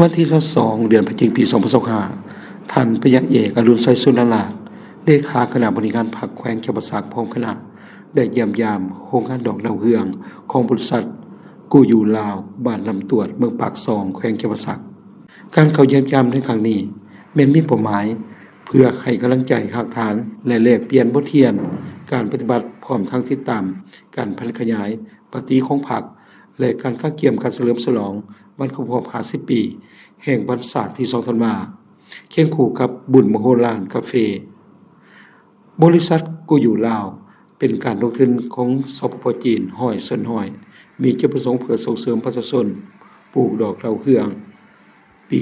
วันที่22เดือนพฤศจิกายนปี2025ท่านพระยาเอกอรุณไสยสุนทรราชเลขาคณะบริการพรรคแขวงจำปาสักพร้อมคณะได้เยี่ยมยามโครงการดอกดาวเรืองของบริษัทกูอยู่ลาวบ้านลำตวดเมืองปากซองแขวงจำปาสักการเข้าเยี่ยมยามในครั้งนี้แม้นมีเป้าหมายเพื่อให้กำลังใจหากฐานและแลกเปลี่ยนบทเรียนการปฏิบัติพร้อมทั้งติดตามการพัฒนาขยายปฏิของพรรคและการค้าเกี่ยมการเฉลิมฉลองวันครบรอบ50 ปีแห่งวันศาสตร์ที่2ธันวาคมเคียงคู่กับบุญมโหฬารกาแฟบริษัทกูอยู่ลาวเป็นการลงทุนของสปป.จีนห้อยเซินห้อยมีจุดประสงค์เพื่อส่งเสริมประชาชนปลูกดอกดาวเรืองปี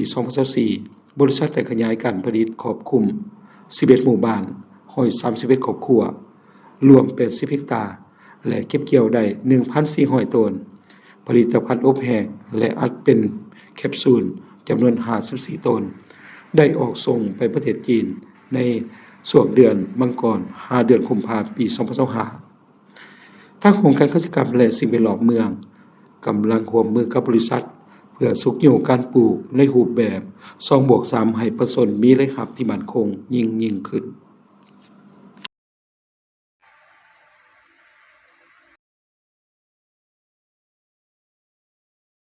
2024บริษัทได้ขยายการผลิตครอบคลุม11หมู่บ้านห้อย31ครอบครัวรวม80เฮกตาร์และเก็บเกี่ยวได้ 1,400 ต้นผลิตภัณฑ์อบแห้งและอัดเป็นแคปซูลจำนวน54ต้นได้ออกส่งไปประเทศจีนในช่วงเดือนมังกร5เดือนกุมภาพันธ์ปี2025ทางโครงการเกษตรกรรมและสิ่งแวดล้อมเมืองกำลังร่วมมือกับบริษัทเพื่อสุขโยการปลูกในรูปแบบ2+3ให้ประชาชนมีรายรับที่มั่นคงยิ่งขึ้น